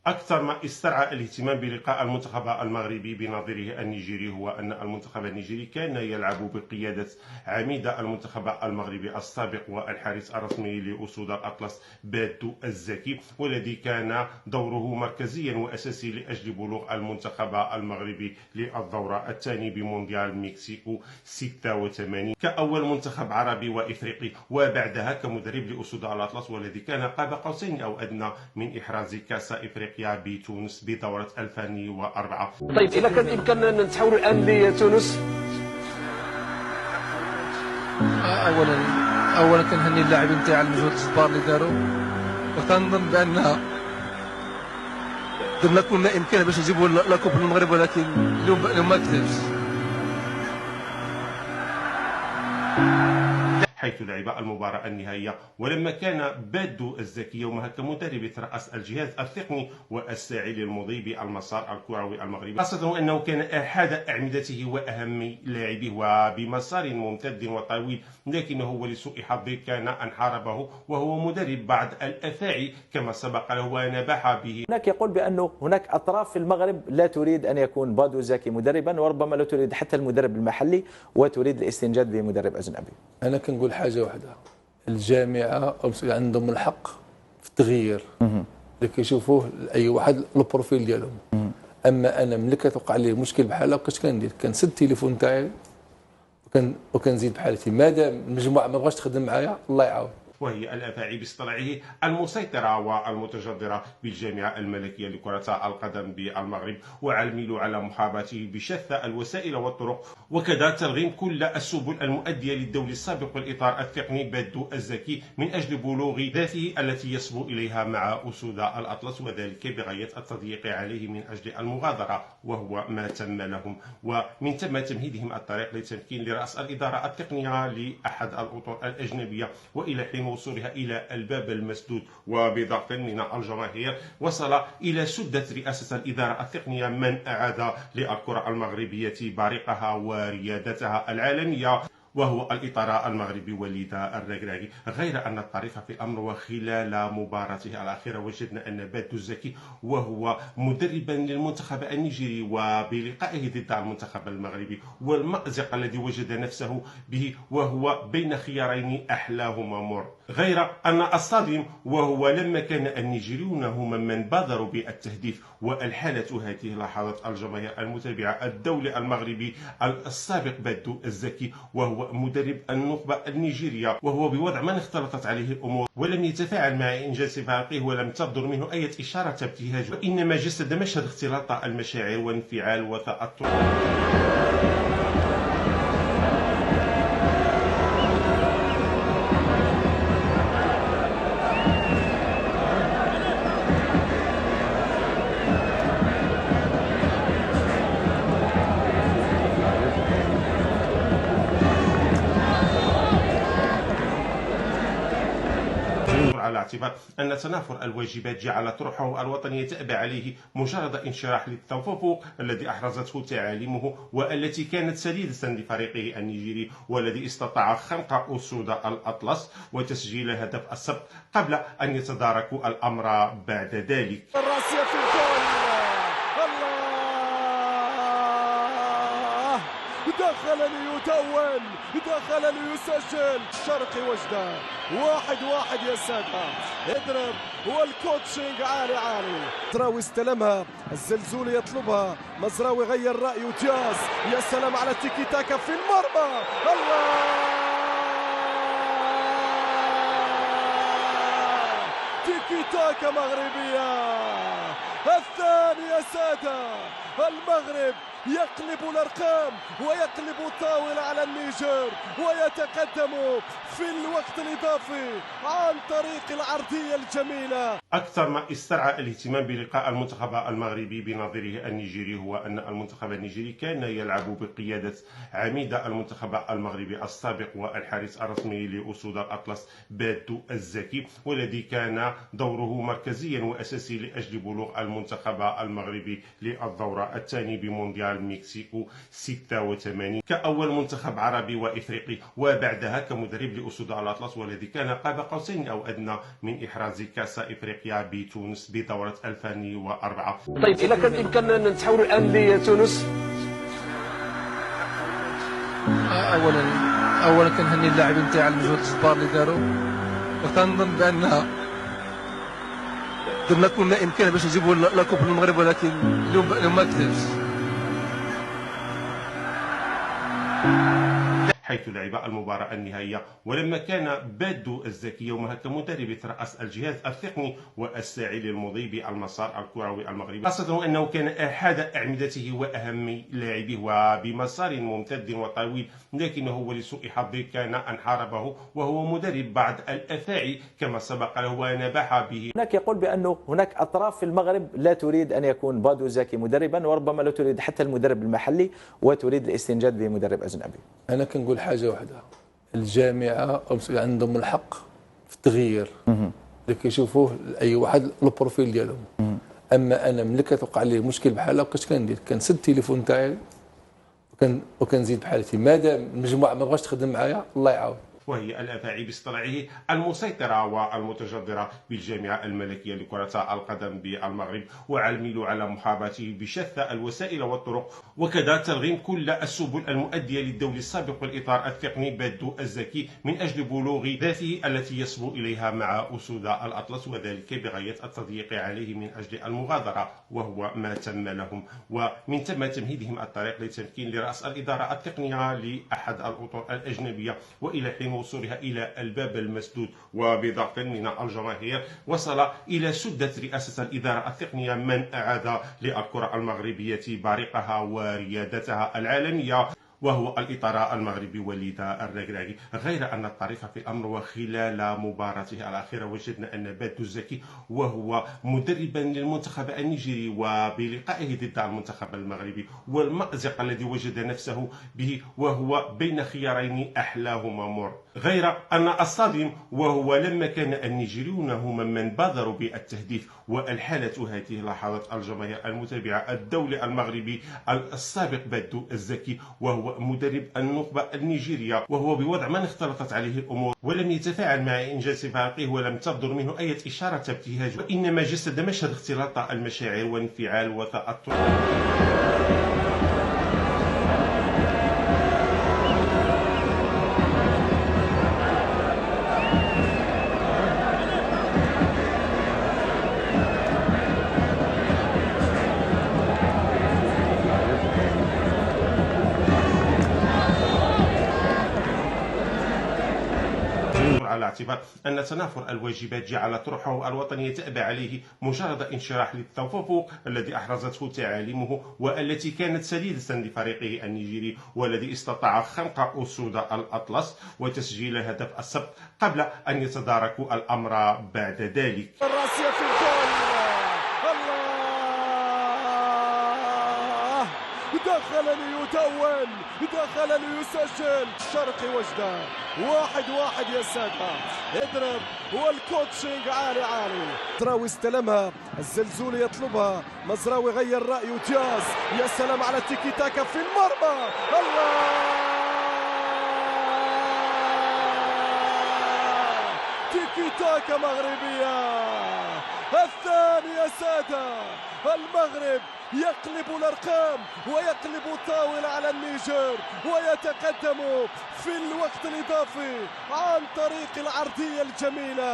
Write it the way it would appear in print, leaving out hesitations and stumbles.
أكثر ما استرعى الاهتمام بلقاء المنتخب المغربي بنظيره النيجيري هو أن المنتخب النيجيري كان يلعب بقيادة عميد المنتخب المغربي السابق والحارس الرسمي لأسود الأطلس بادو الزكي، والذي كان دوره مركزيا وأساسي لأجل بلوغ المنتخب المغربي للدور الثاني بمونديال مكسيكو 86 كأول منتخب عربي وإفريقي، وبعدها كمدرب لأسود الأطلس، والذي كان قاب قوسين أو أدنى من إحراز كأس إفريقيا بتونس بدورة 2004. طيب إذا كان بإمكاننا نتحول الآن لتونس. أولا كنهني اللاعبين تاع المجهود الجبار اللي داروا، وكنظن بأن درنا كل ما إمكاننا باش نجيبوا لاكوب للمغرب، ولكن اليوم ما كذبش، حيث لعب المباراة النهائية. ولما كان بادو الزكي يومها كمدرب يترأس الجهاز التقني والساعي للمضي بالمسار الكروي المغربي، خاصة أنه كان أحد أعمدته وأهم لاعبيه وبمسار ممتد وطويل، لكنه ولسوء حظه كان أن حاربه وهو مدرب بعض الأفاعي كما سبق له ونبح به. هناك يقول بأنه هناك أطراف في المغرب لا تريد أن يكون بادو الزكي مدربا، وربما لا تريد حتى المدرب المحلي وتريد الاستنجاد بمدرب أجنبي. أنا كنقول حاجة واحدة، الجامعة عندهم الحق في التغيير اللي كيشوفوه أي واحد البروفيل ديالهم. أما أنا ملي كتوقع لي مشكل بحال هكا، كاش كندير؟ كنسد التليفون تاعي وكنزيد بحالتي، مادام المجموعة ما بغاش تخدم معايا الله يعاون. وهي الأفاعي باصطلاحه المسيطرة والمتجذرة بالجامعة الملكية لكرة القدم بالمغرب، وعملوا على محاربته بشتى الوسائل والطرق، وكذا ترغيم كل السبل المؤدية للدول السابق والإطار التقني بادو الزكي من أجل بلوغ ذاته التي يصبو إليها مع أسود الأطلس، وذلك بغاية التضييق عليه من أجل المغادرة، وهو ما تم لهم. ومن ثم تمهيدهم الطريق لتمكين لرأس الإدارة التقنية لأحد الأطر الأجنبية، وإلى حين وصولها إلى الباب المسدود وبضغط من الجماهير وصل إلى سدة رئاسة الإدارة التقنية، من أعاد للكرة المغربية بريقها وريادتها العالمية، وهو الإطار المغربي وليد الركراكي. غير أن الطريف في الأمر، وخلال مباراته الأخيرة وجدنا أن بادو الزكي وهو مدربا للمنتخب النيجيري، وبلقائه ضد المنتخب المغربي والمأزق الذي وجد نفسه به وهو بين خيارين أحلاهما مر. غير أن الصادم وهو لما كان النيجيريون هم من بادروا بالتهديف، والحالة هذه لاحظت الجماهير المتابعة الدولي المغربي السابق بادو الزكي، وهو مدرب النخبة النيجيرية، وهو بوضع من اختلطت عليه الأمور، ولم يتفاعل مع إنجاز فريقه، ولم تصدر منه أي إشارة ابتهاج، وإنما جسد مشهد اختلاط المشاعر وانفعال وتأثر. على اعتبار أن تنافر الواجبات جعل طرحه الوطنية تأبى عليه مجرد انشراح للتفوق الذي أحرزته تعاليمه، والتي كانت سديدة لفريقه النيجيري، والذي استطاع خنق أسود الأطلس وتسجيل هدف السبق قبل أن يتداركوا الأمر بعد ذلك. الراسية في الجول، الله، دخل ليتول، دخل ليسجل. الشرقي وجده 1-1 يا سادة. يضرب والكوتشينج عالي عالي. مزراوي استلمها، الزلزولي يطلبها، مزراوي غير رأيه، دياز يا سلام على التيكي تاكا في المرمى، الله، تيكي تاكا مغربية. الثاني يا سادة، المغرب يقلب الأرقام ويقلب الطاولة على النيجر، ويتقدم في الوقت الإضافي عن طريق العرضية الجميلة. أكثر ما استرعى الاهتمام بلقاء المنتخب المغربي بنظيره النيجيري هو أن المنتخب النيجيري كان يلعب بقيادة عميد المنتخب المغربي السابق والحارس الرسمي لأسود الأطلس بادو الزكي، والذي كان دوره مركزيا وأساسي لأجل بلوغ المنتخب المغربي للدور الثاني بمونديال مونديال مكسيكو 86 كأول منتخب عربي وإفريقي، وبعدها كمدرب لأسود الأطلس والذي كان قاب قوسين أو أدنى من إحراز كأس إفريقيا بتونس بدورة 2004. طيب إذا كان بإمكاننا نتحول الآن لتونس. اولا كنهني اللاعبين تاع المجهود الجبار اللي داروا، وكنظن بان درنا كل امكان باش نجيبوا لا كوب للمغرب، ولكن اليوم ما كذبش. حيث لعب المباراة النهائية، ولما كان بادو الزكي يومها كمدرب يترأس الجهاز التقني والساعي للمضي بالمسار الكروي المغربي، خاصة وأنه كان أحد أعمدته وأهم لاعبيه وبمسار ممتد وطويل، لكنه ولسوء حظه كان أن حاربه وهو مدرب بعض الأفاعي كما سبق له ونبح به. هناك يقول بأنه هناك أطراف في المغرب لا تريد أن يكون بادو زكي مدربا، وربما لا تريد حتى المدرب المحلي وتريد الاستنجاد بمدرب أجنبي. أنا كنقول حاجة واحدة، الجامعة عندهم الحق في التغيير اللي كيشوفوه أي واحد البروفيل ديالهم. أما أنا ملي كتوقع لي مشكل بحال هكا اش كندير؟ كنسد التليفون تاعي وكنزيد بحالتي، مادام المجموعة ما بغاش تخدم معايا الله يعاون. وهي الأفاعي باصطلاحه المسيطرة والمتجذرة بالجامعة الملكية لكرة القدم بالمغرب، وعملوا على محاربته بشتى الوسائل والطرق، وكذا تلغيم كل السبل المؤدية للدول السابق والإطار التقني بادو الزكي من أجل بلوغ ذاته التي يصبو إليها مع أسود الأطلس، وذلك بغاية التضييق عليه من أجل المغادرة، وهو ما تم لهم، ومن ثم تمهيدهم الطريق لتمكين لرأس الإدارة التقنية لأحد الأطر الأجنبية، وإلى حين وصولها إلى الباب المسدود وبضغط من الجماهير وصل إلى سدة رئاسة الإدارة التقنية من أعاد للكرة المغربية بارقها وريادتها العالمية، وهو الإطار المغربي وليد الركراكي. غير أن الطريف في الأمر، وخلال مباراته الأخيرة وجدنا أن بادو الزكي وهو مدربا للمنتخب النيجيري وبلقائه ضد المنتخب المغربي والمأزق الذي وجد نفسه به وهو بين خيارين أحلاهما مر. غير أن الصادم وهو لما كان النيجيريون هم من بادروا بالتهديف، والحالة هذه لاحظت الجماهير المتابعة الدولي المغربي السابق بادو الزكي وهو مدرب النخبة النيجيرية، وهو بوضع من اختلطت عليه الأمور ولم يتفاعل مع إنجاز فريقه ولم تصدر منه أي إشارة ابتهاج، وإنما جسد مشهد اختلاط المشاعر وانفعال وتأثر. على اعتبار أن تنافر الواجبات جعل طرحه الوطني تأبى عليه مجرد انشراح للتفوق الذي أحرزته تعاليمه، والتي كانت سديدة لفريقه النيجيري، والذي استطاع خنق أسود الأطلس وتسجيل هدف السبق قبل أن يتداركوا الأمر بعد ذلك. الراسية في الجول، الله، دخل ليتون، دخل ليسجل. شرقي وجدان 1-1 يا سادة. اضرب والكوتشينج عالي عالي. مزراوي استلمها، الزلزول يطلبها، مزراوي غير رأيه، دياز يا سلام على التيكي تاكا في المرمى. الله، تيكي تاكا مغربية الثاني يا سادة. المغرب يقلب الأرقام ويقلب الطاولة على النيجر ويتقدم في الوقت الإضافي عن طريق العرضية الجميلة